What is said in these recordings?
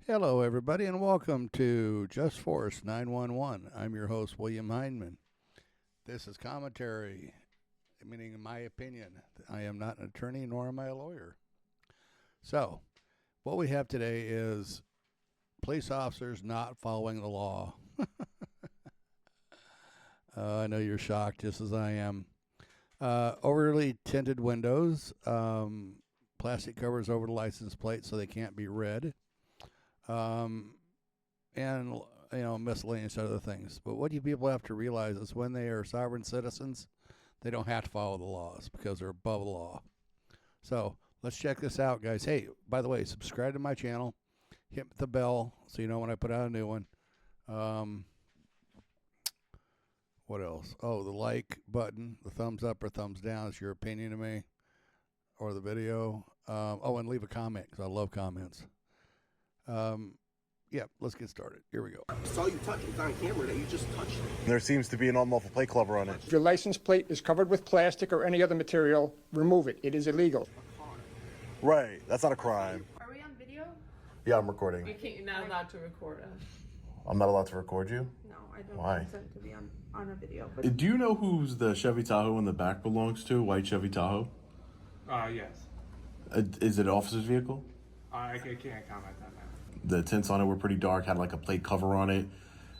Hello, everybody, and welcome to Just Force 911. I'm your host, William Hindman. This is commentary, meaning my opinion. I am not an attorney, nor am I a lawyer. So, what we have today is police officers not following the law. I know you're shocked, just as I am. Overly tinted windows, plastic covers over the license plate so they can't be read. And miscellaneous other things. But what you people have to realize is when they are sovereign citizens, they don't have to follow the laws because they're above the law. So let's check this out, guys. Hey, by the way, subscribe to my channel, hit the bell so you know when I put out a new one. What else? Oh, the like button, the thumbs up or thumbs down is your opinion of me or the video. And leave a comment because I love comments. Yeah, let's get started. Here we go. I saw you touch it. It's on camera that you just touched it. There seems to be an unlawful plate cover on it. If your license plate is covered with plastic or any other material, remove it. It is illegal. Right, that's not a crime. Are we on video? Yeah, I'm recording. You're not allowed to record us. I'm not allowed to record you? No, I don't Why? consent to be on a video. But Do you know whose the Chevy Tahoe in the back belongs to? White Chevy Tahoe? Yes. Is it an officer's vehicle? I can't comment on that. The tints on it were pretty dark, had like a plate cover on it,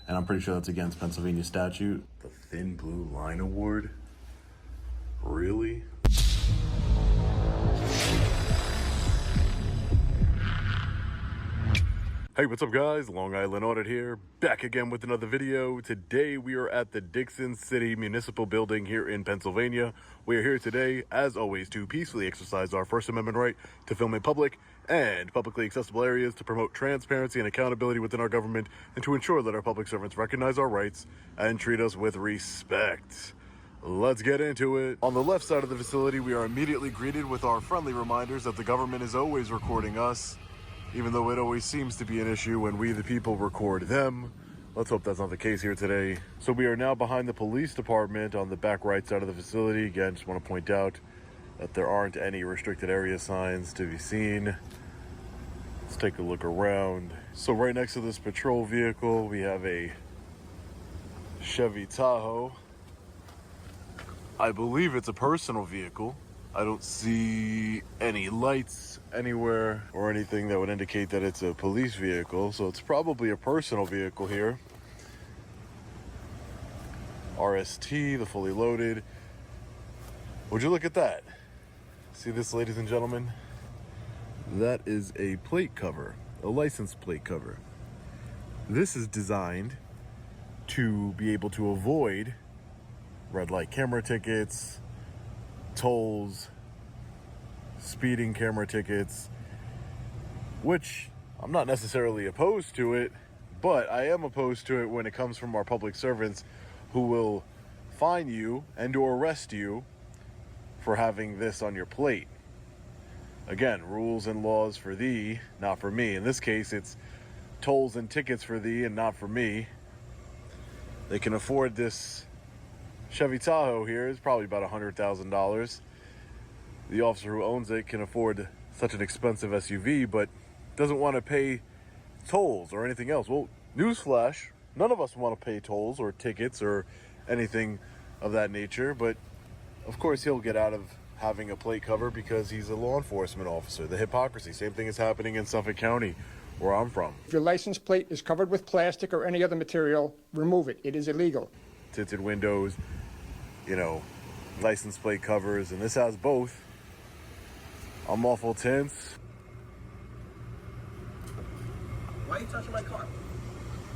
and I'm pretty sure that's against Pennsylvania statute. The Thin Blue Line Award? Really? Hey, what's up guys? Long Island Audit here, back again with another video. Today we are at the Dixon City Municipal Building here in Pennsylvania. We are here today, as always, to peacefully exercise our First Amendment right to film in public and publicly accessible areas to promote transparency and accountability within our government and to ensure that our public servants recognize our rights and treat us with respect. Let's get into it. On the left side of the facility, we are immediately greeted with our friendly reminders that the government is always recording us, even though it always seems to be an issue when we, the people, record them. Let's hope that's not the case here today. So we are now behind the police department on the back right side of the facility. Again, just want to point out that there aren't any restricted area signs to be seen. Let's take a look around. So right next to this patrol vehicle, we have a Chevy Tahoe. I believe it's a personal vehicle. I don't see any lights anywhere or anything that would indicate that it's a police vehicle, so it's probably a personal vehicle here. RST, the fully loaded. Would you look at that? See this, ladies and gentlemen? That is a plate cover, a license plate cover. This is designed to be able to avoid red light camera tickets, tolls, speeding camera tickets, which I'm not necessarily opposed to it, but I am opposed to it when it comes from our public servants who will fine you and or arrest you for having this on your plate. Again, rules and laws for thee, not for me. In this case, it's tolls and tickets for thee and not for me. They can afford this Chevy Tahoe here. It's probably about $100,000. The officer who owns it can afford such an expensive SUV, but doesn't want to pay tolls or anything else. Well, newsflash, none of us want to pay tolls or tickets or anything of that nature, but of course he'll get out of having a plate cover because he's a law enforcement officer. The hypocrisy, same thing is happening in Suffolk County, where I'm from. If your license plate is covered with plastic or any other material, remove it. It is illegal. Tinted windows, license plate covers, and this has both. Unlawful tints. Why are you touching my car?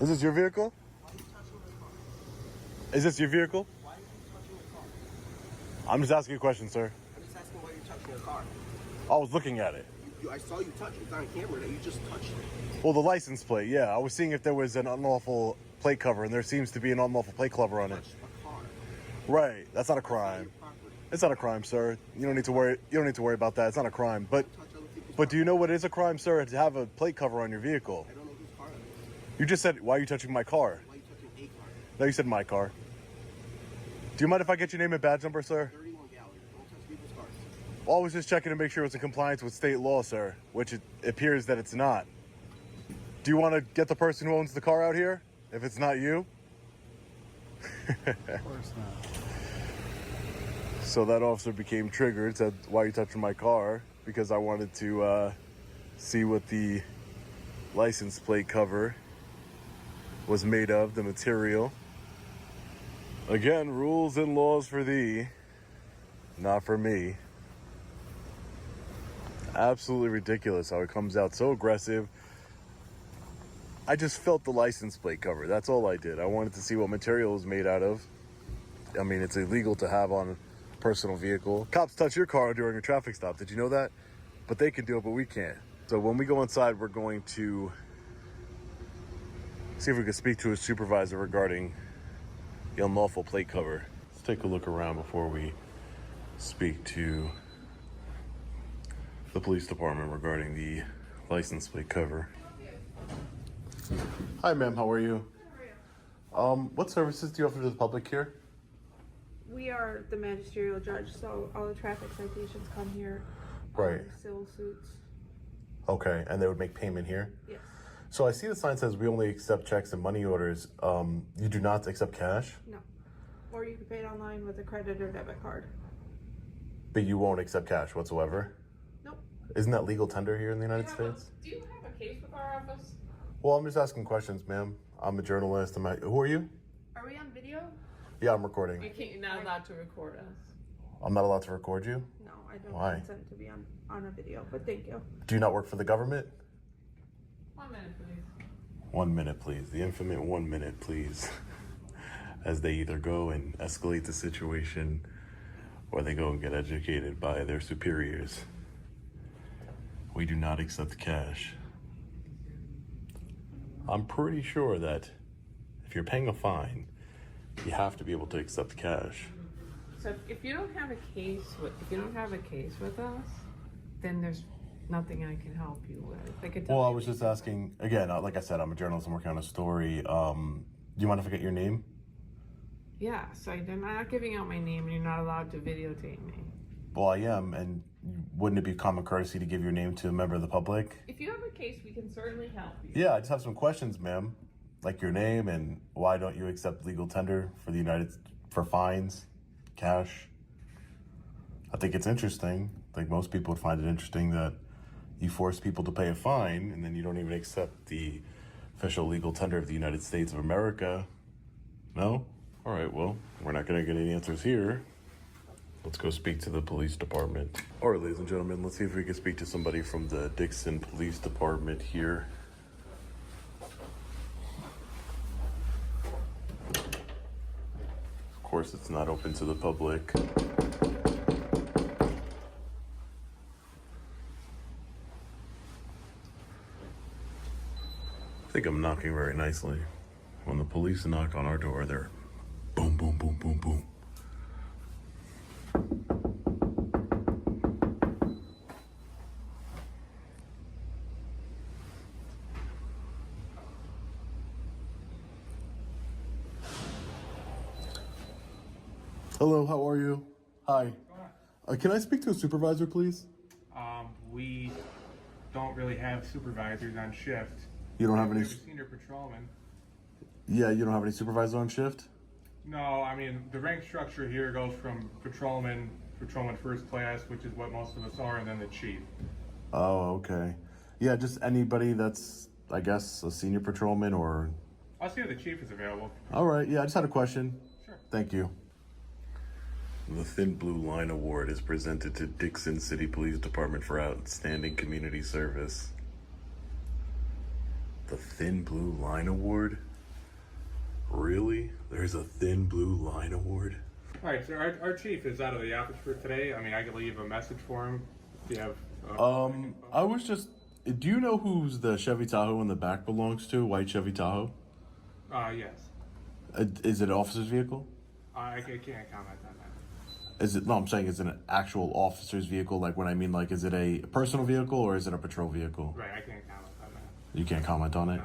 Is this your vehicle? Why are you touching my car? Is this your vehicle? Why are you touching my car? I'm just asking a question, sir. I'm just asking why you're touching your car. I was looking at it. I saw you touch it. It's on camera that you just touched it. Well, the license plate, yeah. I was seeing if there was an unlawful plate cover, and there seems to be an unlawful plate cover on it. Touched a car. Right. That's not a crime. It's not a crime, sir. You don't need to worry about that. It's not a crime. But do you know what is a crime, sir? To have a plate cover on your vehicle. I don't know whose car it is. You just said, why are you touching my car? Why are you touching a car? No, you said my car. Do you mind if I get your name and badge number, sir? 31 Gallery. Don't touch people's cars. Always just checking to make sure it's in compliance with state law, sir, which it appears that it's not. Do you want to get the person who owns the car out here? If it's not you? Of course not. So that officer became triggered, said, "Why are you touching my car?" Because I wanted to see what the license plate cover was made of, the material. Again, rules and laws for thee, not for me. Absolutely ridiculous how it comes out so aggressive. I just felt the license plate cover. That's all I did. I wanted to see what material it was made out of. I mean, it's illegal to have on a personal vehicle. Cops touch your car during a traffic stop. Did you know that? But they can do it, but we can't. So when we go inside, we're going to see if we can speak to a supervisor regarding the unlawful plate cover. Let's take a look around before we speak to the police department regarding the license plate cover. Hi, ma'am. How are you? What services do you offer to the public here? We are the magisterial judge, so all the traffic citations come here. Right. Civil suits. Okay, and they would make payment here? Yes. So I see the sign says we only accept checks and money orders. You do not accept cash, No. Or you can pay it online with a credit or debit card. but you won't accept cash whatsoever? Nope. Isn't that legal tender here in the United States? Do you have a case with our office? Well, I'm just asking questions, ma'am. I'm a journalist. Who are you? Are we on video? Yeah, I'm recording. You can't, you're not allowed to record us. I'm not allowed to record you? No, I don't Why? consent to be on a video, but thank you. Do you not work for the government? 1 minute, please. 1 minute, please. The infamous 1 minute, please. As they either go and escalate the situation or they go and get educated by their superiors. We do not accept cash. I'm pretty sure that if you're paying a fine, you have to be able to accept cash. So if you don't have a case with us, then there's nothing I can help you with. I could tell Well, I you- was just asking, again, like I said, I'm a journalist, I'm working on a story. Do you mind if I get your name? Yeah, so I'm not giving out my name and you're not allowed to videotape me. Well, I am, and wouldn't it be common courtesy to give your name to a member of the public? If you have a case, we can certainly help you. Yeah, I just have some questions, ma'am. Like your name and why don't you accept legal tender for fines, cash? I think it's interesting. I think most people would find it interesting that you force people to pay a fine and then you don't even accept the official legal tender of the United States of America. No? All right, well, we're not going to get any answers here. Let's go speak to the police department. All right, ladies and gentlemen, let's see if we can speak to somebody from the Dixon Police Department here. Of course, it's not open to the public. I think I'm knocking very nicely. When the police knock on our door, they're boom, boom, boom, boom, boom. Hello, how are you? Hi. Can I speak to a supervisor, please? We don't really have supervisors on shift. You don't have We any. have a senior patrolman. Yeah, you don't have any supervisor on shift? No, I mean, the rank structure here goes from patrolman first class, which is what most of us are, and then the chief. Oh, okay. Yeah, just anybody that's, I guess, a senior patrolman or. I'll see if the chief is available. All right, yeah, I just had a question. Sure. Thank you. The Thin Blue Line Award is presented to Dixon City Police Department for outstanding community service. The Thin Blue Line Award? Really? There's a Thin Blue Line Award? All right, so our chief is out of the office for today. I mean, I could leave a message for him if you have. I was just. Do you know who's the Chevy Tahoe in the back belongs to? White Chevy Tahoe? Yes. Is it an officer's vehicle? I can't comment on that. Is it? No, I'm saying is it an actual officer's vehicle? Like when I mean, like, is it a personal vehicle or is it a patrol vehicle? Right, I can't comment on that. You can't comment on it. No.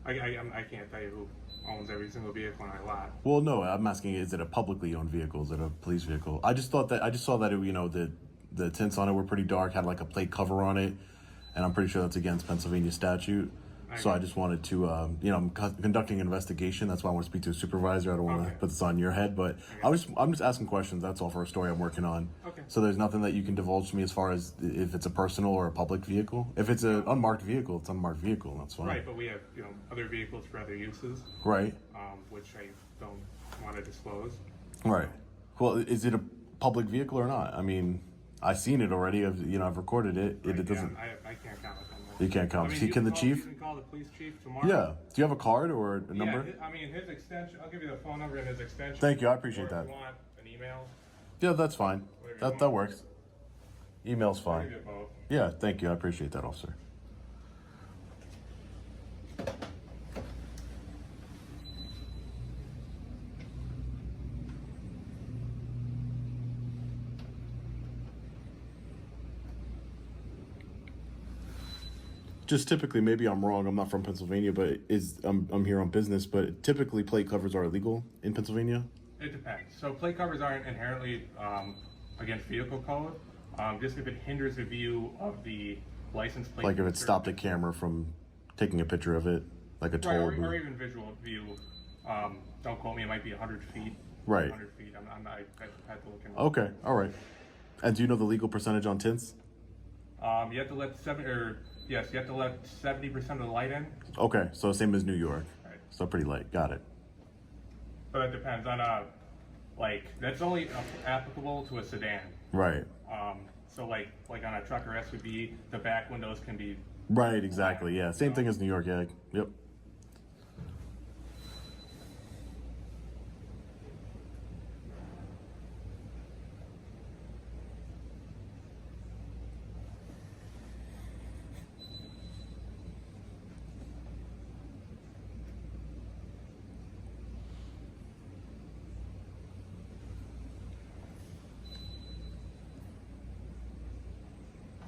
I can't tell you who owns every single vehicle in our lot. Well, no, I'm asking, is it a publicly owned vehicle? Is it a police vehicle? I just saw that it, you know, the tints on it were pretty dark, had like a plate cover on it, and I'm pretty sure that's against Pennsylvania statute. So I just wanted to, I'm conducting an investigation. That's why I want to speak to a supervisor. I don't want to Okay. put this on your head, but I'm just asking questions. That's all for a story I'm working on. Okay. So there's nothing that you can divulge to me as far as if it's a personal or a public vehicle. If it's an unmarked vehicle, it's an unmarked vehicle. That's fine. Right, but we have, other vehicles for other uses, Right. which I don't want to disclose. Right. Well, is it a public vehicle or not? I mean, I've seen it already. I've recorded it. Right, It doesn't. I can't comment on that. You can't comment. I mean, See, you can the call- chief? You can call the police chief tomorrow. Yeah. Do you have a card or a number? Yeah, his extension, I'll give you the phone number and his extension. Thank you, I appreciate Or if that. you want an email, Yeah, that's fine. Whatever you That want. works. Email's I'll fine. give you both. Yeah, thank you. I appreciate that, officer. Just typically, maybe I'm wrong. I'm not from Pennsylvania, but I'm here on business. But typically, plate covers are illegal in Pennsylvania. It depends. So plate covers aren't inherently against vehicle code. Just if it hinders the view of the license plate. Like if it stopped a camera from taking a picture of it, like a Right, toll or booth. even visual view. Don't quote me. It might be 100 feet. Right. 100 feet. I had to look into. Okay, all right. And do you know the legal percentage on tints? You have to let 70% of the light in, Okay, so same as New York. Right. So pretty light. Got it. but it depends on that's only applicable to a sedan. Right. So like on a truck or SUV, the back windows can be. Right, exactly. Yeah, same thing as New York. Yeah. Yep.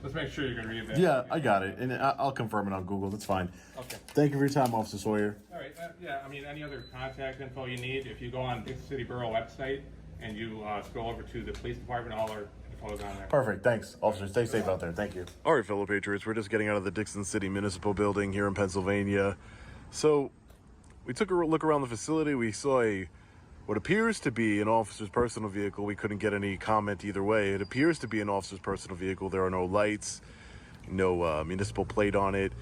Let's make sure you're gonna read that. Yeah, I got it, and I'll confirm it on Google. That's fine. Okay. Thank you for your time, Officer Sawyer. All right. Yeah. Any other contact info you need? If you go on Dixon City Borough website and you scroll over to the police department, all our info is on there. Perfect. Thanks, officer. Stay safe out there. Thank you. All right, fellow patriots, we're just getting out of the Dixon City Municipal Building here in Pennsylvania. So we took a look around the facility. We saw what appears to be an officer's personal vehicle. We couldn't get any comment either way. It appears to be an officer's personal vehicle. There are no lights, no municipal plate on it.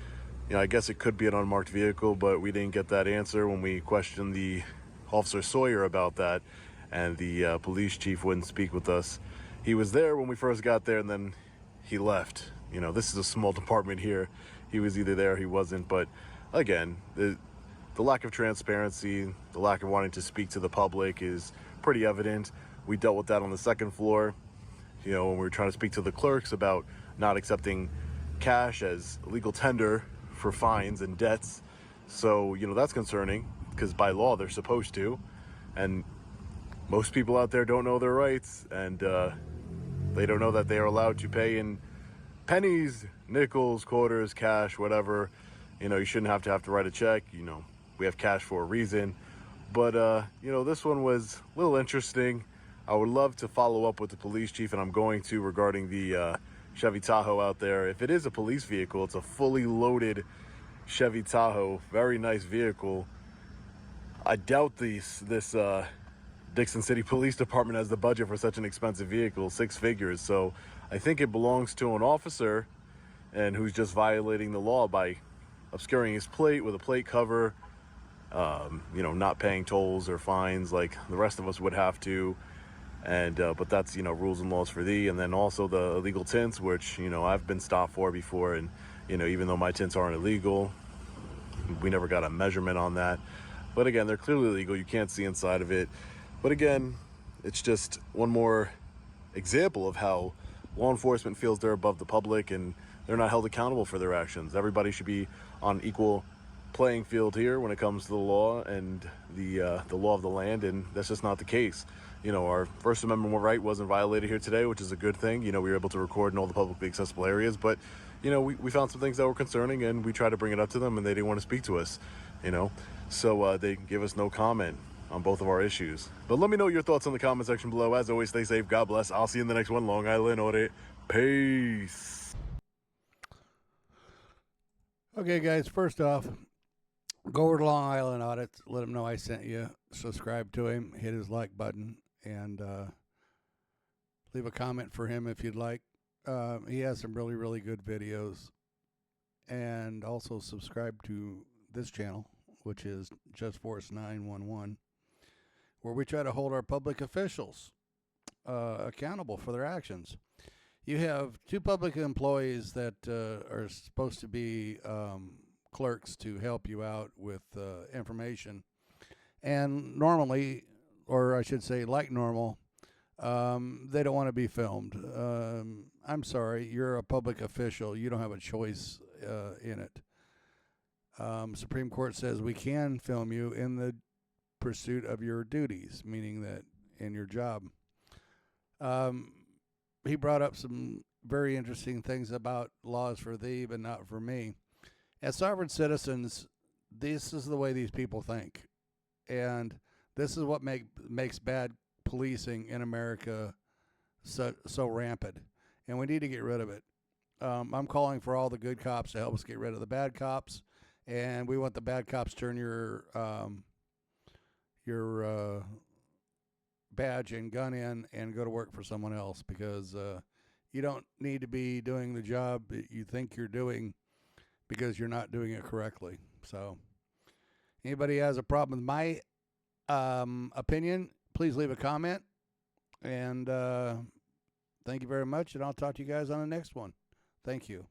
I guess it could be an unmarked vehicle, but we didn't get that answer when we questioned the Officer Sawyer about that, and the police chief wouldn't speak with us. He was there when we first got there, and then he left. This is a small department here. He was either there or he wasn't, but again, the lack of transparency, the lack of wanting to speak to the public is pretty evident. We dealt with that on the second floor, when we were trying to speak to the clerks about not accepting cash as legal tender for fines and debts. So, that's concerning because by law they're supposed to. And most people out there don't know their rights, and they don't know that they are allowed to pay in pennies, nickels, quarters, cash, whatever. You shouldn't have to write a check. We have cash for a reason. But, this one was a little interesting. I would love to follow up with the police chief, and I'm going to, regarding the Chevy Tahoe out there. If it is a police vehicle, it's a fully loaded Chevy Tahoe. Very nice vehicle. I doubt this Dixon City Police Department has the budget for such an expensive vehicle, 6 figures. So I think it belongs to an officer and who's just violating the law by obscuring his plate with a plate cover, not paying tolls or fines like the rest of us would have to. And but that's rules and laws for thee. And then also the illegal tints, which I've been stopped for before, and even though my tints aren't illegal, we never got a measurement on that. But again, they're clearly illegal. You can't see inside of it. But again, it's just one more example of how law enforcement feels they're above the public and they're not held accountable for their actions. Everybody should be on equal playing field here when it comes to the law and the law of the land, and that's just not the case. Our First Amendment right wasn't violated here today, which is a good thing. We were able to record in all the publicly accessible areas, but we found some things that were concerning, and we tried to bring it up to them, and they didn't want to speak to us. So they give us no comment on both of our issues. But let me know your thoughts in the comment section below. As always, stay safe. God bless. I'll see you in the next one. Long Island Audit. Peace. Okay, guys, first off, go over to Long Island Audit. Let him know I sent you. Subscribe to him. Hit his like button. And leave a comment for him if you'd like. He has some really, really good videos. And also subscribe to this channel, which is Just Force 911, where we try to hold our public officials accountable for their actions. You have two public employees that are supposed to be clerks to help you out with information. And normally, or I should say like normal, they don't want to be filmed. I'm sorry, you're a public official. You don't have a choice in it. Supreme Court says we can film you in the pursuit of your duties, meaning that in your job. He brought up some very interesting things about laws for thee, but not for me. As sovereign citizens, this is the way these people think. And this is what makes bad policing in America so rampant. And we need to get rid of it. I'm calling for all the good cops to help us get rid of the bad cops. And we want the bad cops to turn your badge and gun in and go to work for someone else, because you don't need to be doing the job that you think you're doing because you're not doing it correctly. So anybody has a problem with my opinion, please leave a comment. And thank you very much, and I'll talk to you guys on the next one. Thank you.